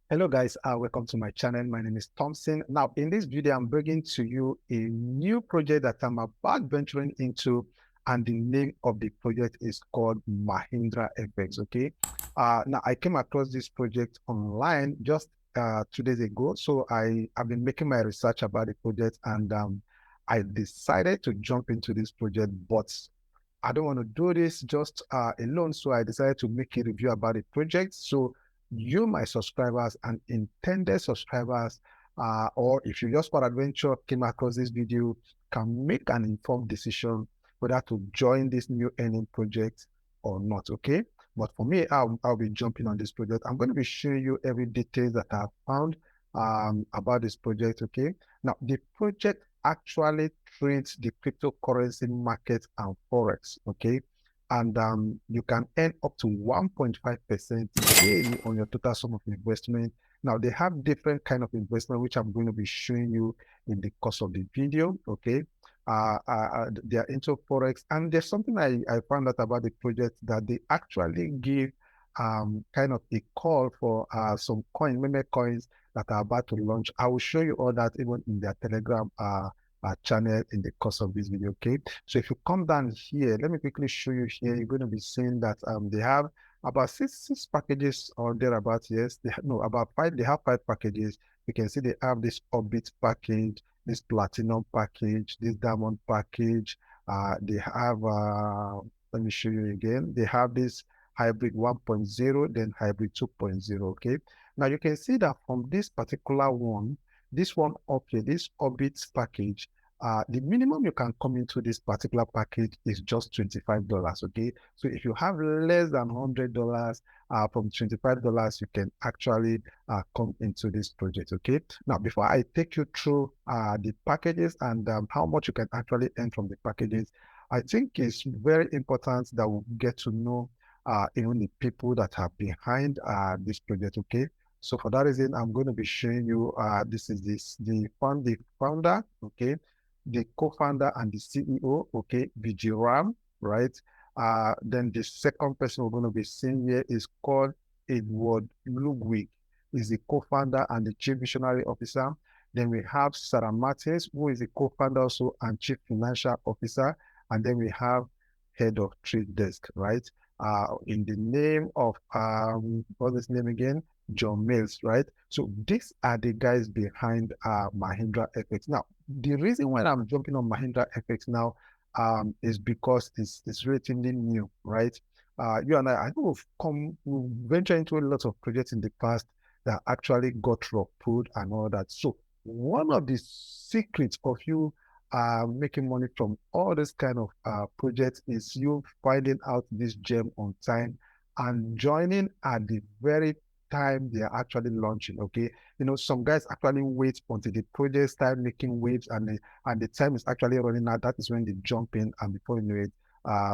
Hello guys, welcome to my channel. My name is Tomson. Now in this video, I'm bringing to you a new project that I'm about venturing into, and the name of the project is called MahindraFx. Okay. Now I came across this project online just 2 days ago. So have been making my research about the project, and I decided to jump into this project, but I don't want to do this just alone. So I decided to make a review about the project. So you, my subscribers and intended subscribers, or if you just for adventure came across this video, can make an informed decision whether to join this new earning project or not. Okay. But for me, I'll be jumping on this project. I'm going to be showing you every detail that I've found about this project. Okay. Now, the project actually trades the cryptocurrency market and Forex. Okay. And you can earn up to 1.5% daily on your total sum of investment. Now, they have different kind of investment, which I'm going to be showing you in the course of the video, okay? They are into Forex. And there's something I found out about the project, that they actually give kind of a call for some meme coins that are about to launch. I will show you all that even in their Telegram channel in the course of this video, okay? So if you come down here, let me quickly show you here. You're going to be seeing that they have about six packages or thereabouts. Yes, no, about five. They have 5 packages. You can see they have this Orbit package, this Platinum package, this Diamond package. They have let me show you again. They have this Hybrid 1.0, then Hybrid 2.0. Okay. Now you can see that from this particular one, this one up here, this Orbit package, the minimum you can come into this particular package is just $25. Okay. So if you have less than $100, from $25, you can actually come into this project. Okay. Now, before I take you through the packages and how much you can actually earn from the packages, I think it's very important that we get to know even the people that are behind this project. Okay. So for that reason, I'm going to be showing you this is the founder, okay, the co-founder and the CEO, okay, BG Ram, right? Then the second person we're going to be seeing here is called Edward Ludwig. He's the co-founder and the chief visionary officer. Then we have Sarah Martins, who is the co-founder also and chief financial officer. And then we have head of trade desk, right? In the name of what's his name again? John Mills, right? So these are the guys behind MahindraFx. Now, the reason why I'm jumping on MahindraFx now is because it's relatively new, right? You and I know we've ventured into a lot of projects in the past that actually got rough pulled and all that. So one of the secrets of you making money from all this kind of projects is you finding out this gem on time and joining at the very time they are actually launching. Okay, you know, some guys actually wait until the project start making waves and the time is actually running out. That is when they jump in, and before you know it,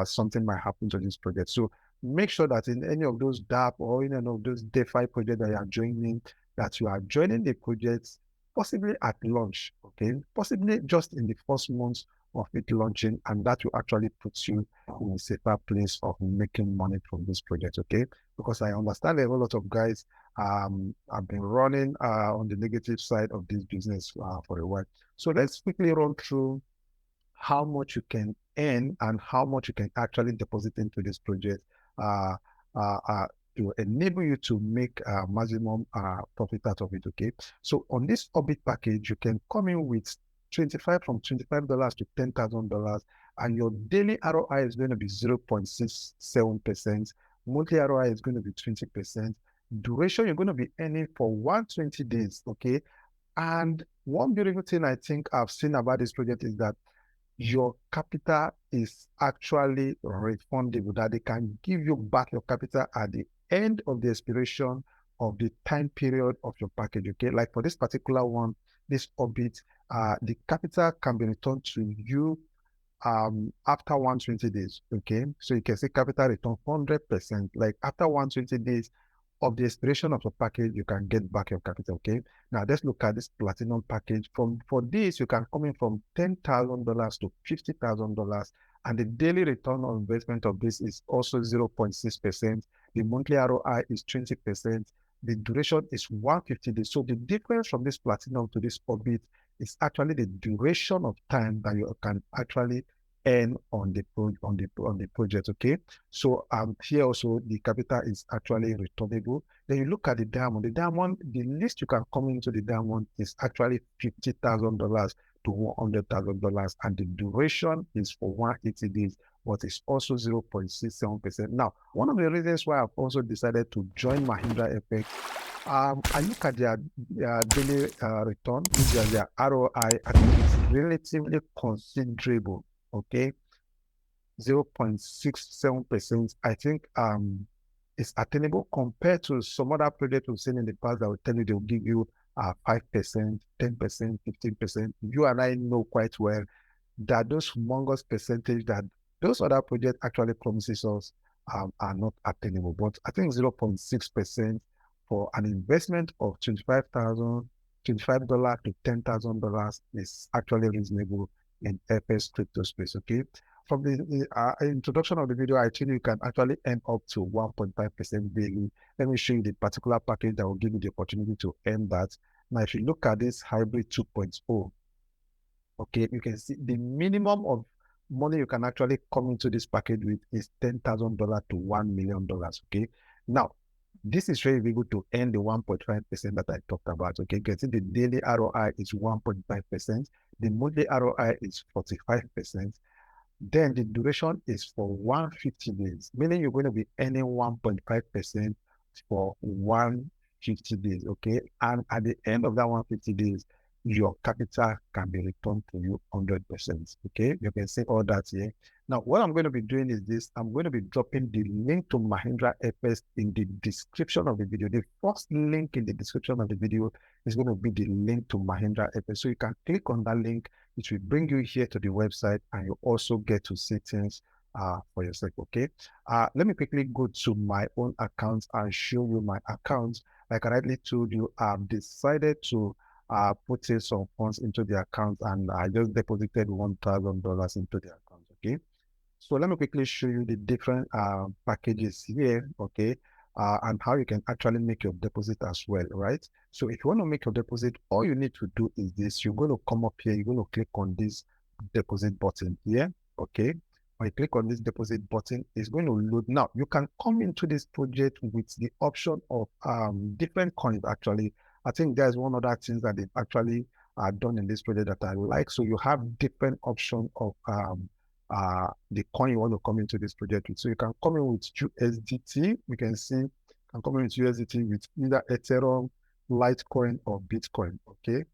something might happen to this project. So make sure that in any of those DApp or in any of those DeFi projects that you are joining, that you are joining the projects possibly at launch, okay, possibly just in the first months of it launching, and that will actually put you in a safer place of making money from this project, okay? Because I understand a whole lot of guys have been running on the negative side of this business for a while. So let's quickly run through how much you can earn and how much you can actually deposit into this project uh, uh, uh, to enable you to make maximum profit out of it. Okay. So on this Orbit package, you can come in with 25 from $25 to $10,000, and your daily ROI is going to be 0.67%. Monthly ROI is going to be 20%. Duration you're going to be earning for 120 days. Okay. And one beautiful thing I think I've seen about this project is that your capital is actually refundable, that they can give you back your capital at the end of the expiration of the time period of your package. Okay, like for this particular one, this Orbit, the capital can be returned to you after 120 days. Okay, so you can see capital return 100%. Like after 120 days of the expiration of your package, you can get back your capital. Okay, now let's look at this Platinum package. For this, you can come in from $10,000 to $50,000, and the daily return on investment of this is also 0.6%. The monthly ROI is 20%. the duration is 150 days. So the difference from this platinum to this orbit is actually the duration of time that you can actually earn on the project. Okay, so here also the capital is actually returnable. Then you look at the diamond. The least you can come into the diamond is actually $50,000 to $100,000, and the duration is for 180 days, but it's also 0.67%. Now, one of the reasons why I've also decided to join MahindraFx, I look at their daily return, which is their ROI. I think it's relatively considerable. Okay, 0.67%. I think it's attainable compared to some other projects we've seen in the past that will tell you they'll give you 5%, 10%, 15%. You and I know quite well that those humongous percentage that those other projects actually promises us are not attainable. But I think 0.6% for an investment of $25 to $10,000 is actually reasonable in FS crypto space. Okay. From the introduction of the video, I think you can actually earn up to 1.5% daily. Let me show you the particular package that will give you the opportunity to earn that. Now, if you look at this hybrid 2.0, okay, you can see the minimum of money you can actually come into this package with is $10,000 to $1 million. Okay, now this is very able to earn the 1.5% that I talked about. Okay, you can see the daily ROI is 1.5%, the monthly ROI is 45%. Then the duration is for 150 days, meaning you're going to be earning 1.5% for 150 days. Okay, and at the end of that 150 days, your capital can be returned to you 100%. Okay, you can see all that here. Now, what I'm going to be doing is this. I'm going to be dropping the link to MahindraFx in the description of the video. The first link in the description of the video is going to be the link to MahindraFx. So you can click on that link. It will bring you here to the website, and you also get to see things for yourself. Okay, let me quickly go to my own account and show you my account. Like I rightly told you, I've decided to put in some funds into the account, and I just deposited $1,000 into the account. Okay, so let me quickly show you the different packages here. Okay, and how you can actually make your deposit as well, right? So if you want to make your deposit, all you need to do is this. You're going to come up here, you're going to click on this deposit button here. Okay, when you click on this deposit button, it's going to load. Now you can come into this project with the option of different coins. Actually, I think there's one other thing that they've actually done in this project that I like. So you have different option of the coin you want to come into this project with. So you can come in with USDT. You can see you can come in with USDT with either Ethereum, Litecoin, or Bitcoin. Okay.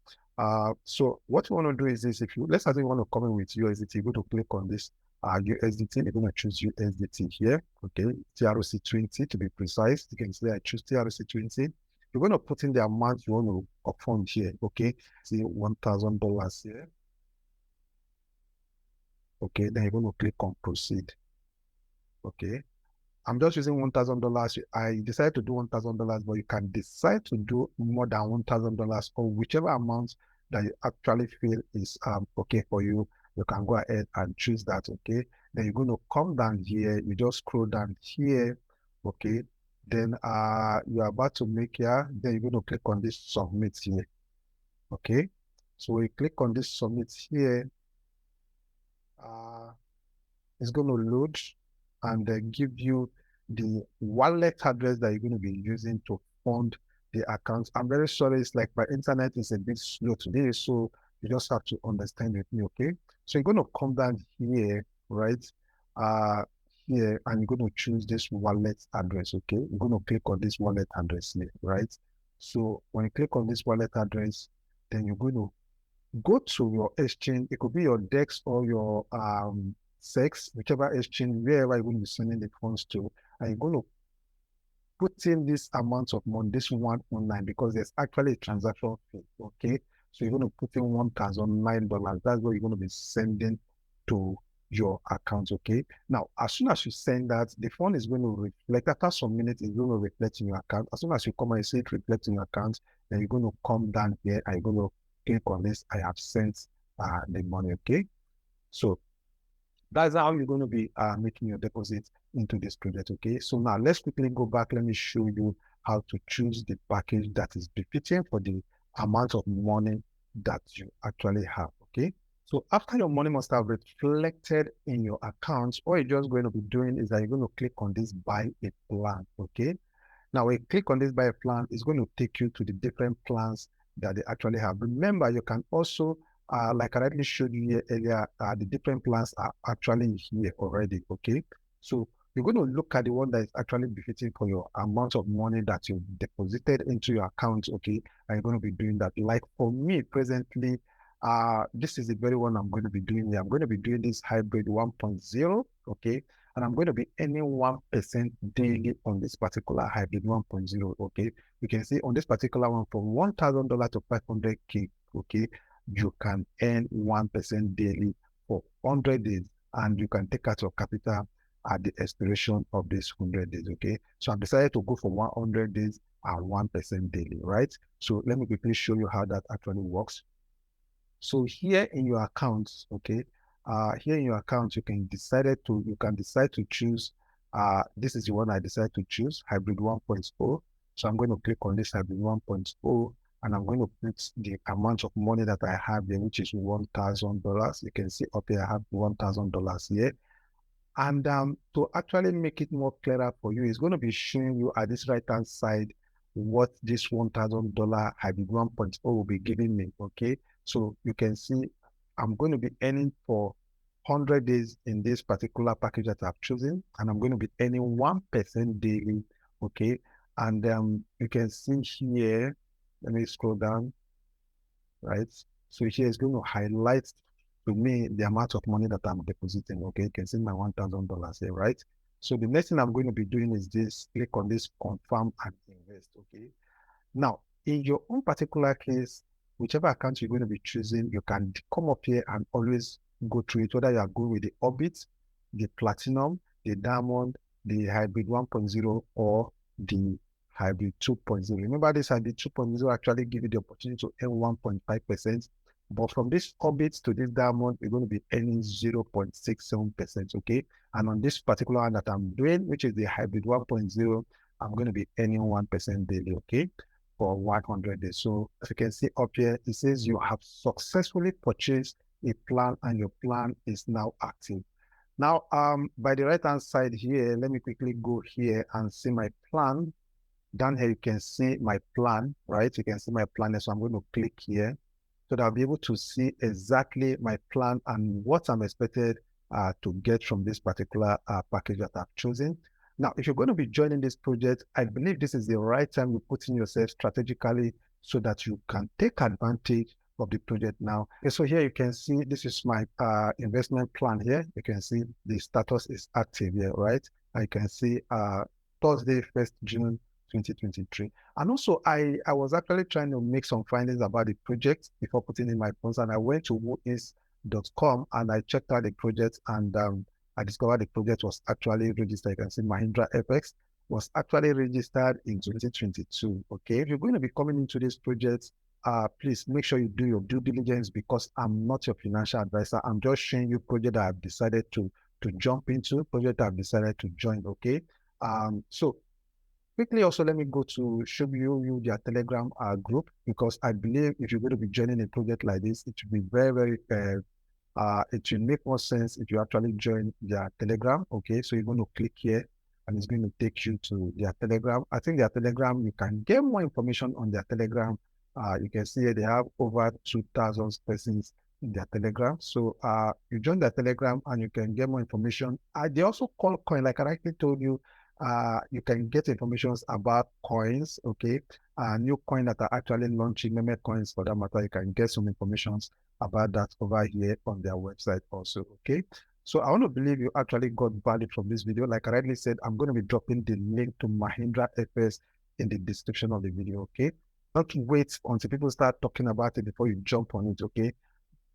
So what you want to do is this. If you let's say you want to come in with USDT, go to click on this USDT. You're going to choose USDT here. Okay, TRC20 to be precise. You can see I choose TRC20. You're going to put in the amount you want to fund here. Okay, see $1,000 here. Okay, then you're going to click on proceed. Okay, I'm just using $1,000. I decided to do $1,000, but you can decide to do more than $1,000 or whichever amount that you actually feel is okay for you. You can go ahead and choose that. Okay, then you're going to come down here. You just scroll down here. Okay, then you're about to make here. Then you're going to click on this submit here. Okay, so when you click on this submit here, it's going to load and then give you the wallet address that you're going to be using to fund the account. I'm very sorry, it's like my internet is a bit slow today, so you just have to understand with me. Okay, so you're going to come down here, right? Here, and you're going to choose this wallet address. Okay, you're going to click on this wallet address here, right? So when you click on this wallet address, then you're going to go to your exchange. It could be your DEX or your SEX, whichever exchange, wherever you're going to be sending the funds to, and you're going to put in this amount of money, this one online, because there's actually a transaction fee. Okay, so you're going to put in $1,009. That's what you're going to be sending to your account. Okay, now as soon as you send that, the fund is going to reflect. After some minutes, it's going to reflect in your account. As soon as you come and see it reflect in your account, then you're going to come down here and you're going to click on this. I have sent the money. Okay, so that's how you're going to be making your deposit into this project. Okay, so now let's quickly go back. Let me show you how to choose the package that is befitting for the amount of money that you actually have. Okay. So after your money must have reflected in your account, what you're just going to be doing is that you're going to click on this buy a plan. Okay. Now, when you click on this buy a plan, it's going to take you to the different plans that they actually have. Remember, you can also, like I already showed you here earlier, the different plans are actually here already. Okay. So you're going to look at the one that is actually befitting for your amount of money that you deposited into your account. Okay. And you're going to be doing that. Like for me presently, this is the very one I'm going to be doing here. I'm going to be doing this hybrid 1.0. Okay. And I'm going to be earning 1% daily on this particular hybrid 1.0. Okay. You can see on this particular one from $1,000 to 500K. Okay. You can earn 1% daily for 100 days, and you can take out your capital at the expiration of this 100 days. Okay. So I've decided to go for 100 days and 1% daily, right? So let me quickly show you how that actually works. So here in your account, okay, here in your account, you can decide to choose, this is the one I decided to choose, hybrid 1.0. So I'm going to click on this hybrid 1.0, and I'm going to put the amount of money that I have here, which is $1,000. You can see up here, I have $1,000 here. And to actually make it more clearer for you, it's going to be showing you at this right-hand side what this $1,000 hybrid 1.0 will be giving me, okay? So you can see I'm going to be earning for 100 days in this particular package that I've chosen, and I'm going to be earning 1% daily, okay? And you can see here, let me scroll down, right? So here is going to highlight to me the amount of money that I'm depositing. Okay, you can see my $1,000 here, right? So the next thing I'm going to be doing is this, click on this confirm and invest. Okay. Now, in your own particular case, whichever account you're going to be choosing, you can come up here and always go through it, whether you are going with the Orbit, the Platinum, the Diamond, the Hybrid 1.0, or the Hybrid 2.0. Remember, this Hybrid 2.0 actually give you the opportunity to earn 1.5%. But from this Orbit to this Diamond, you're going to be earning 0.67%, okay? And on this particular one that I'm doing, which is the Hybrid 1.0, I'm going to be earning 1% daily, okay, for 100 days. So as you can see up here, it says you have successfully purchased a plan and your plan is now active. Now, by the right-hand side here, let me quickly go here and see my plan. Down here, you can see my plan, right? You can see my plan. So I'm going to click here so that I'll be able to see exactly my plan and what I'm expected to get from this particular package that I've chosen. Now, if you're going to be joining this project, I believe this is the right time to put in yourself strategically so that you can take advantage of the project now. Okay, so here you can see this is my investment plan here. You can see the status is active here, right? And you can see Thursday, 1st June 2023. And also I was actually trying to make some findings about the project before putting in my funds, and I went to whois.com and I checked out the project, and I discovered the project was actually registered. You can see MahindraFx was actually registered in 2022. Okay, if you're going to be coming into this project, please make sure you do your due diligence, because I'm not your financial advisor. I'm just showing you project that I've decided to jump into, project I've decided to join. Okay, so quickly also, let me go to show you their Telegram group, because I believe if you're going to be joining a project like this, it will be very, very, it will make more sense if you actually join their Telegram. Okay, so you're going to click here and it's going to take you to their Telegram. I think their Telegram, you can get more information on their Telegram. You can see here they have over 2,000 persons in their Telegram. So you join their Telegram and you can get more information. They also call coin, like I rightly told you. You can get information about coins, okay? New coin that are actually launching, meme coins for that matter. You can get some information about that over here on their website also, okay? So I want to believe you actually got value from this video. Like I rightly said, I'm going to be dropping the link to MahindraFx in the description of the video, okay? Don't wait until people start talking about it before you jump on it, okay?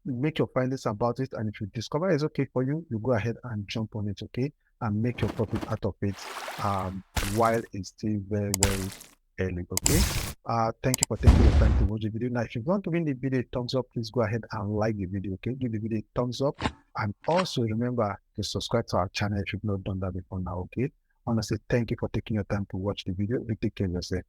Make your findings about it, and if you discover it's okay for you, you go ahead and jump on it, okay, and make your profit out of it while it's still very, very early, okay. Thank you for taking the time to watch the video. Now, if you want to give the video a thumbs up, please go ahead and like the video, okay. Give the video a thumbs up, and also remember to subscribe to our channel if you've not done that before now, okay. I want to say thank you for taking your time to watch the video. You take care of yourself.